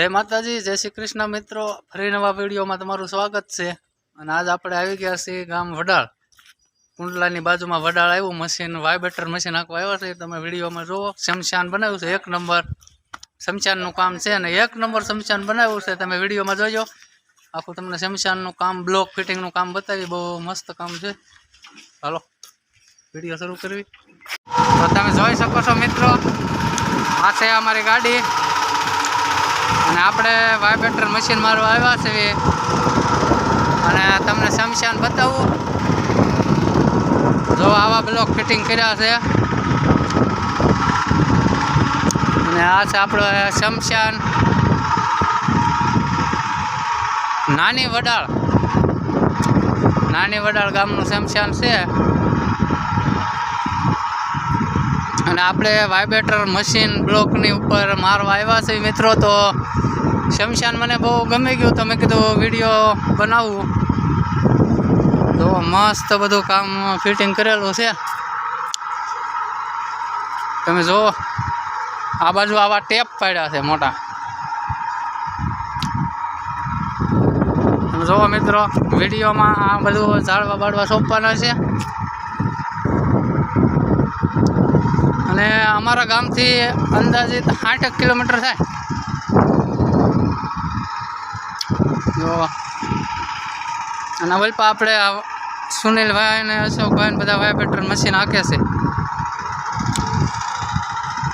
जय माताजी, जय श्री कृष्ण मित्रों। फरी नवा विडियो में तमारुं स्वागत है। और आज आपणे आवी गया छे गाम वडाळ। कुंडलानी बाजू में वडाळ आव्युं मशीन, वाइब्रेटर मशीन आखुं आव्या छे। तमे विडियो में जुओ। शमशान बनाव्युं छे, 1 नंबर शमशाननुं काम छे अने 1 नंबर शमशान बनाव्युं छे। तमे विडियो में जोजो। आखुं तमने शमशाननुं काम, ब्लॉक फिटिंगनुं काम बतावी। बहु मस्त काम छे। हालो विडियो शरू करवी। तो तमे जोई शको छो मित्रों, आ छे अमारी गाड़ी અને આપણે વાઇબ્રેટર મશીન મારવા આવ્યા છે અને તમને શમશાન બતાવું। જો આવા બ્લોક ફિટિંગ કર્યા છે અને આ છે આપણો શમશાન નાની વડાળ ગામનું શમશાન છે। અને આપણે વાઇબ્રેટર મશીન બ્લોકની ઉપર મારવા આવ્યા છે મિત્રો। તો શમશાન મને બહુ ગમી ગયું, તો મેં કીધું વિડીયો બનાવું। તો મસ્ત બધું કામ ફિટિંગ કરેલું છે। તમે જુઓ, આ બાજુ આવા ટેપ પાડ્યા છે મોટા। તમે જુઓ મિત્રો, વિડીયોમાં આ બધું ઝાડવા બાળવા સોંપવાના છે। અને અમારા ગામથી અંદાજિત 60 કિલોમીટર થાય। જો અને વલપા આપણે સુનિલભાઈ અને અશોકભાઈ બધા વાઇબ્રેટર મશીન હાંકે છે।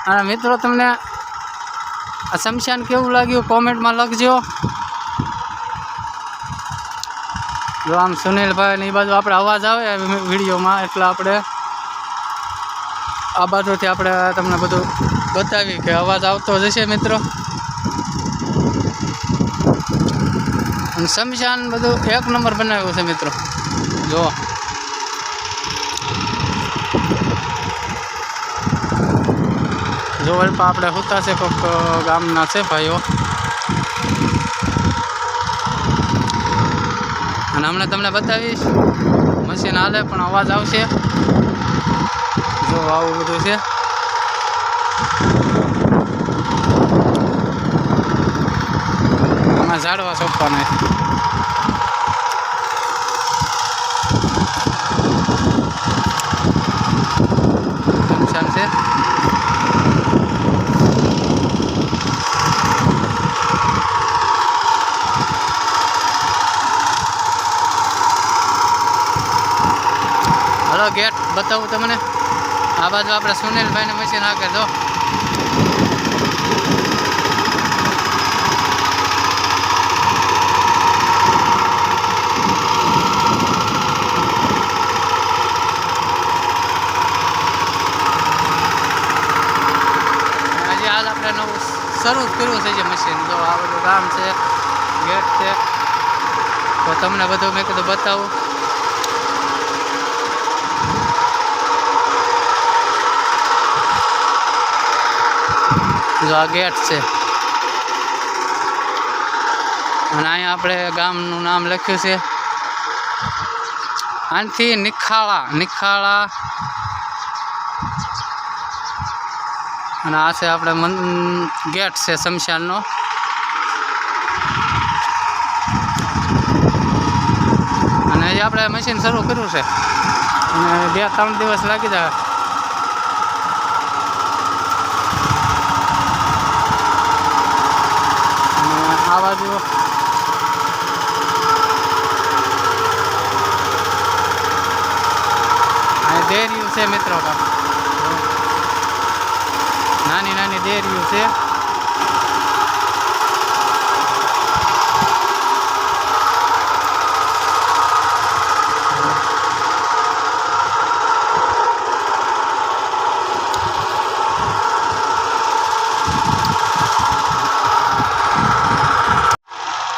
અને મિત્રો, તમને આ શમશાન કેવું લાગ્યું કોમેન્ટમાં લખજો। જો આમ સુનિલભાઈ ને એ બાજુ આપણે અવાજ આવે વિડીયોમાં, એટલે આપણે આ બાજુથી આપણે તમને બધું બતાવી કે અવાજ આવતો જશે મિત્રો। અને શમશાન બધું 1 નંબર બનાવ્યું છે મિત્રો। જો વલપા આપણે હુતા છે, કોઈક ગામના છે ભાઈઓ। અને હમણાં તમને બતાવીશ, મશીન હાલે પણ અવાજ આવશે। જો આવું બધું છે। આમાં ઝાડવા સોંપવાના છે। શમશાન છે। હલો ગેટ બતાવું તમને। આ બાજુ આપણે સુનિલભાઈને મશીન હાકે। જો હજી હાલ આપણે નવું શરૂ કર્યું છે જે મશીન। જો આ બધું કામ છે, ગેટ છે, તો તમને બધું મેં કીધું બતાવું। જો આ ગેટ છે અને અહીંયા આપણે ગામનું નામ લખ્યું છે। આનાથી નિખાળા અને આ છે આપણે ગેટ છે શમશાનનો। અને હજી આપણે મશીન શરૂ કર્યું છે અને 2-3 દિવસ લાગી જાય। આ બાજુ દેરિયું છે મિત્રો। નાની દેરિયું છે।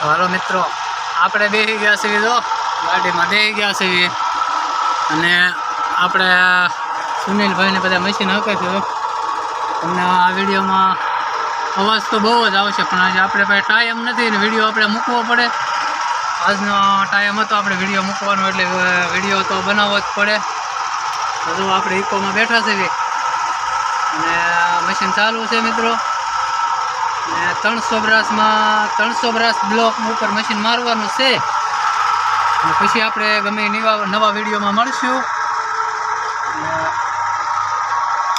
હાલો મિત્રો, આપણે બેસી ગયા છીએ। જો ગાડીમાં બેસી ગયા છીએ અને આપણે સુનિલભાઈને બધા મશીન હાંકે છે। તમને આ વિડીયોમાં અવાજ તો બહુ જ આવશે, પણ આજે આપણે પાસે ટાઈમ નથી ને વિડીયો આપણે મૂકવો પડે। આજનો ટાઈમ હતો આપણે વિડીયો મૂકવાનો, એટલે વિડીયો તો બનાવવો જ પડે। હજુ આપણે ઇકોમાં બેઠા છીએ અને મશીન ચાલુ છે મિત્રો। અને ત્રણસો બ્રાસ બ્લોક ઉપર મશીન મારવાનું છે. અને પછી આપણે ગમે નવા વિડીયોમાં મળશું.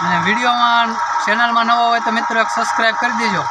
અને વિડીયોમાં ચેનલમાં નવા હોય તો મિત્રો એક સબસ્ક્રાઈબ કરી દેજો.